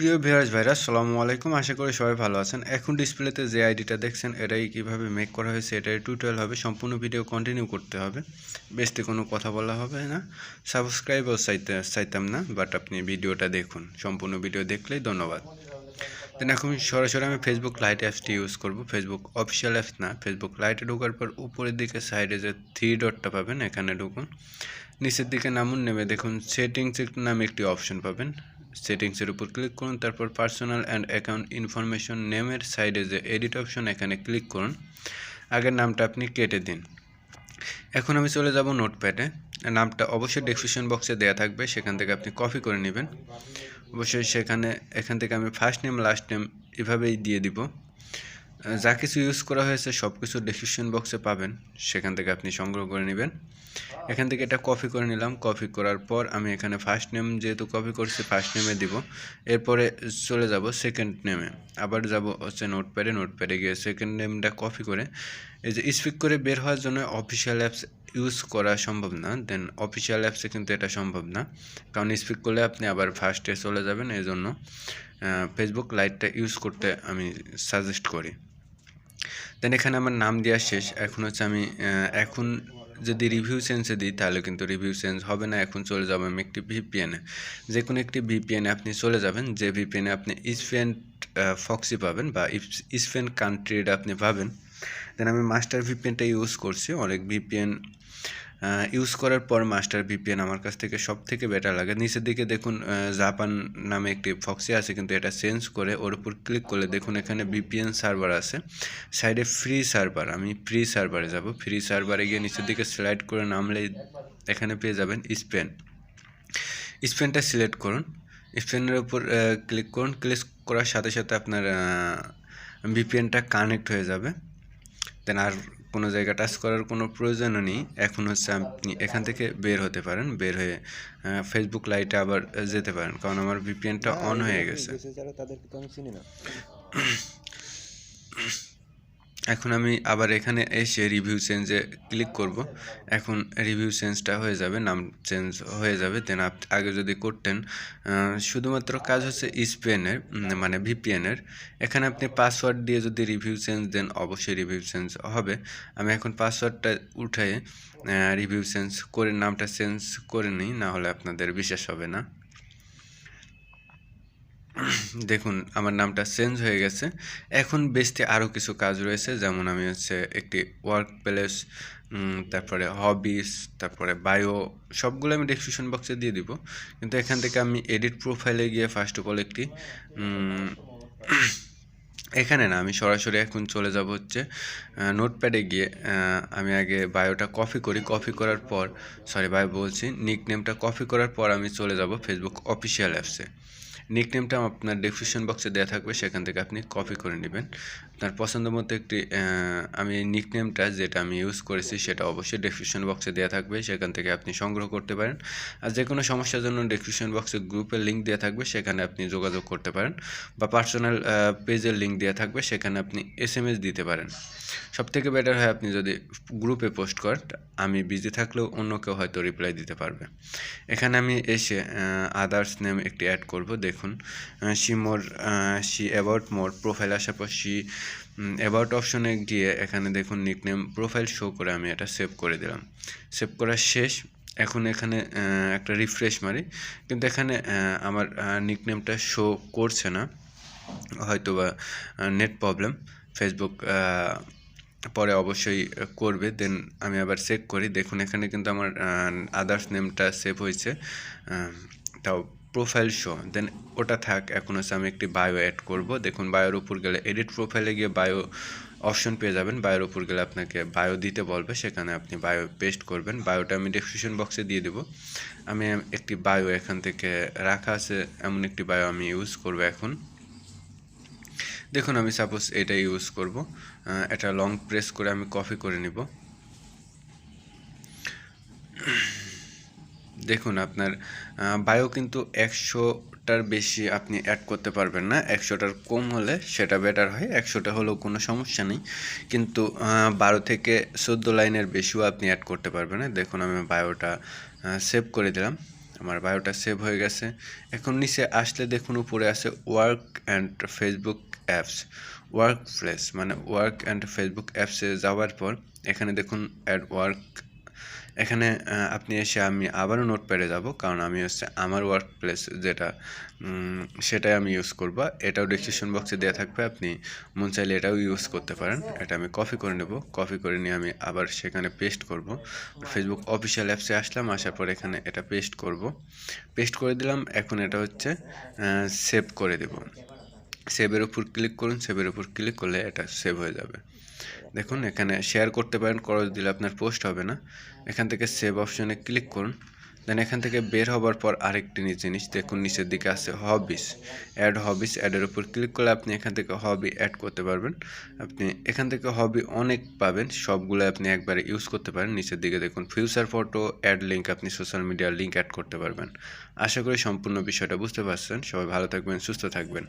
প্রিয় ভিউয়ার্স ভাইরা আসসালামু আলাইকুম। আশা করি সবাই ভালো আছেন। এখন ডিসপ্লেতে যে আইডিটা দেখছেন এটাই কিভাবে মেক করা হয়েছে এটার টিউটোরিয়াল হবে। সম্পূর্ণ ভিডিও কন্টিনিউ করতে হবে, বেশি কোনো কথা বলা হবে না। সাবস্ক্রাইবও চাইতাম না, বাট আপনি ভিডিওটা দেখুন, সম্পূর্ণ ভিডিও দেখলেই ধন্যবাদ। দেন এখন সরাসরি আমি ফেসবুক লাইট অ্যাপসটি ইউজ করব। ফেসবুক অফিসিয়াল অ্যাপস না, ফেসবুক লাইটে ঢোকার পর উপরের দিকে সাইডে যে থ্রি ডটটা পাবেন এখানে ঢুকুন। নিচের দিকে নামুন, নেমে দেখুন সেটিংস নামে একটি অপশন পাবেন। সেটিংসের উপর ক্লিক করুন, তারপর পার্সোনাল অ্যান্ড অ্যাকাউন্ট ইনফরমেশন নেমের সাইডে যে এডিট অপশন এখানে ক্লিক করুন। আগের নামটা আপনি কেটে দিন। এখন আমি চলে যাব নোটপ্যাডে। নামটা অবশ্যই ডেসক্রিপশন বক্সে দেওয়া থাকবে, সেখান থেকে আপনি কপি করে নেবেন। অবশ্যই এখান থেকে আমি ফার্স্ট নেম লাস্ট নেম এভাবেই দিয়ে দিব। যা কিছু ইউজ করা হয়েছে সব কিছু ডেসক্রিপশন বক্সে পাবেন, সেখান থেকে আপনি সংগ্রহ করে নেবেন। এখান থেকে এটা কপি করে নিলাম। কপি করার পর আমি এখানে ফার্স্ট নেম যেহেতু কপি করছি ফার্স্ট নেমে দিব। এরপরে চলে যাব সেকেন্ড নেমে, আবার যাব হচ্ছে নোটপ্যাডে গিয়ে সেকেন্ড নেমটা কপি করে এই যে স্পিক করে বের হওয়ার জন্য অফিসিয়াল অ্যাপস ইউজ করা সম্ভব না। দেন অফিসিয়াল অ্যাপসে কিন্তু এটা সম্ভব না, কারণ স্পিক করলে আপনি আবার ফার্স্টে চলে যাবেন। এই জন্য ফেসবুক লাইটটা ইউজ করতে আমি সাজেস্ট করি। দেন এখানে আমার নাম দেওয়া শেষ। এখন হচ্ছে আমি এখন যদি রিভিউ চেঞ্জে দিই তাহলে কিন্তু রিভিউ চেঞ্জ হবে না। এখন চলে যাব আমি একটি ভিপিএনে, যে কোনো একটি ভিপিএনে আপনি চলে যাবেন, যে ভিপিএনে আপনি স্পেন ফক্সি পাবেন বা স্পেন কান্ট্রিটা আপনি পাবেন। দেন আমি মাস্টার ভিপিএনটা ইউজ করছি। অনেক ভিপিএন ইউজ করার পর মাস্টার ভিপিএন আমার কাছ থেকে সব থেকে বেটার লাগে। নিচের দিকে দেখুন জাপান নামে একটি ফক্সি আছে, কিন্তু এটা চেঞ্জ করে ওর উপর ক্লিক করলে দেখুন এখানে ভিপিএন সার্ভার আছে, সাইডে ফ্রি সার্ভার। আমি ফ্রি সার্ভারে যাব। ফ্রি সার্ভারে গিয়ে নিচের দিকে স্লাইড করে নামলেই এখানে পেয়ে যাবেন স্পেনটা সিলেক্ট করুন। স্পেনের উপর ক্লিক করুন। ক্লিক করার সাথে সাথে আপনার ভিপিএনটা কানেক্ট হয়ে যাবে। দেন আর কোনো জায়গা টাচ করার কোনো প্রয়োজনও নেই। এখন হচ্ছে আপনি এখান থেকে বের হতে পারেন, বের হয়ে ফেসবুক লাইটে আবার যেতে পারেন, কারণ আমার ভিপিএনটা অন হয়ে গেছে। এখন আমি আবার এখানে এসে রিভিউ চেঞ্জে ক্লিক করব। এখন রিভিউ চেঞ্জটা হয়ে যাবে, নাম চেঞ্জ হয়ে যাবে। দেন আগে যদি করতেন, শুধুমাত্র কাজ হচ্ছে স্পেনের মানে ভিপিএনের। এখানে আপনি পাসওয়ার্ড দিয়ে যদি রিভিউ চেঞ্জ দেন অবশ্যই রিভিউ চেঞ্জ হবে। আমি এখন পাসওয়ার্ডটা উঠাই রিভিউ চেঞ্জ করে নামটা চেঞ্জ করে নিই, না হলে আপনাদের বিশ্বাস হবে না। দেখুন আমার নামটা চেঞ্জ হয়ে গেছে। এখন বেসতে আরও কিছু কাজ রয়েছে, যেমন আমি হচ্ছে একটি ওয়ার্ক প্লেস, তারপরে হবিস, তারপরে বায়ো, সবগুলো আমি ডেসক্রিপশন বক্সে দিয়ে দিব। কিন্তু এখান থেকে আমি এডিট প্রোফাইলে গিয়ে ফার্স্ট অফ অল একটি এখানে না, আমি সরাসরি এখন চলে যাব হচ্ছে নোটপ্যাডে গিয়ে আমি আগে বায়োটা কপি করি। কপি করার পর বায়ো বলছি, নিকনেমটা কপি করার পর আমি চলে যাব ফেসবুক অফিসিয়াল অ্যাপসে। নিকনেমটা আপনার ডেসক্রিপশন বক্সে দেওয়া থাকবে, সেখান থেকে আপনি কপি করে নেবেন। আপনার পছন্দ মতো একটি আমি নিকনেমটা যেটা আমি ইউজ করেছি সেটা অবশ্যই ডেসক্রিপশন বক্সে দেওয়া থাকবে, সেখান থেকে আপনি সংগ্রহ করতে পারেন। আর যে কোনো সমস্যার জন্য ডেসক্রিপশন বক্সে গ্রুপের লিঙ্ক দেওয়া থাকবে, সেখানে আপনি যোগাযোগ করতে পারেন, বা পার্সোনাল পেজের লিঙ্ক দেওয়া থাকবে, সেখানে আপনি SMS দিতে পারেন। সবথেকে বেটার হয় আপনি যদি গ্রুপে পোস্ট করেন, আমি বিজি থাকলেও অন্য কেউ হয়তো রিপ্লাই দিতে পারবে। এখানে আমি এসে আদার্স নেম একটি অ্যাড করব। দেখুন শি অ্যাবাউট মোর প্রোফাইল আসার পর অ্যাবাউট অপশনে গিয়ে এখানে দেখুন নিকনেম প্রোফাইল শো করে আমি এটা সেভ করে দিলাম। সেভ করা শেষ। এখন এখানে একটা রিফ্রেশ মারি, কিন্তু এখানে আমার নিকনেমটা শো করছে না, হয়তো বা নেট প্রবলেম। ফেসবুক পরে অবশ্যই করবে। দেন আমি আবার চেক করি, দেখুন এখানে কিন্তু আমার আদার্স নেমটা সেভ হয়েছে, তাও প্রোফাইল শো। দেন ওটা থাক। এখন হচ্ছে আমি একটি বায়ো অ্যাড করব। দেখুন বায়োর উপর গেলে এডিট প্রোফাইলে গিয়ে বায়ো অপশন পেয়ে যাবেন। বায়োর উপর গেলে আপনাকে বায়ো দিতে বলবে, সেখানে আপনি বায়ো পেস্ট করবেন। বায়োটা আমি ডেসক্রিপশন বক্সে দিয়ে দেবো। আমি একটি বায়ো এখান থেকে রাখা আছে, এমন একটি বায়ো আমি ইউজ করব এখন। দেখুন আমি সাপোজ এটা ইউজ করব। এটা লং প্রেস করে আমি কপি করে নিব। দেখুন আপনার বায়ো কিন্তু 100টার বেশি আপনি অ্যাড করতে পারবেন না। 100টার কম হলে সেটা বেটার হয়, 100টা হলেও কোনো সমস্যা নেই, কিন্তু 12 থেকে 14 লাইনের বেশিও আপনি অ্যাড করতে পারবেন না। দেখুন আমি বায়োটা সেভ করে দিলাম। আমার বায়োটা সেভ হয়ে গেছে। এখন নিচে আসলে দেখুন উপরে আছে work and Facebook apps, work place মানে ওয়ার্ক অ্যান্ড ফেসবুক অ্যাপসে যাওয়ার পর এখানে দেখুন অ্যাড ওয়ার্ক। এখানে আপনি এসে আমি আবারও নোটপ্যাডে যাব, কারণ আমি হচ্ছে আমার ওয়ার্ক প্লেস যেটা সেটাই আমি ইউজ করব। এটাও ডেসক্রিপশন বক্সে দেওয়া থাকবে, আপনি মন চাইলে এটাও ইউজ করতে পারেন। এটা আমি কপি করে নেব, কপি করে নিয়ে আমি আবার সেখানে পেস্ট করব। ফেসবুক অফিসিয়াল অ্যাপসে আসলাম, আসার পর এখানে এটা পেস্ট করব, পেস্ট করে দিলাম। এখন এটা হচ্ছে সেভ করে দেব। সেভের উপর ক্লিক করুন, সেভের উপর ক্লিক করলে এটা সেভ হয়ে যাবে। দেখুন এখানে শেয়ার করতে পারেন, খরচ দিলে আপনার পোস্ট হবে না। এখান থেকে সেভ অপশনে ক্লিক করুন। দেন এখান থেকে বের হবার পর আরেকটি জিনিস দেখুন, নিচের দিকে আছে হবিস, অ্যাড হবিস। অ্যাডের উপর ক্লিক করলে আপনি এখান থেকে হবি অ্যাড করতে পারবেন। আপনি এখান থেকে হবি অনেক পাবেন, সবগুলো আপনি একবারে ইউজ করতে পারেন। নিচের দিকে দেখুন ফিউচার ফটো, অ্যাড লিঙ্ক, আপনি সোশ্যাল মিডিয়ার লিঙ্ক অ্যাড করতে পারবেন। আশা করি সম্পূর্ণ বিষয়টা বুঝতে পারছেন। সবাই ভালো থাকবেন, সুস্থ থাকবেন।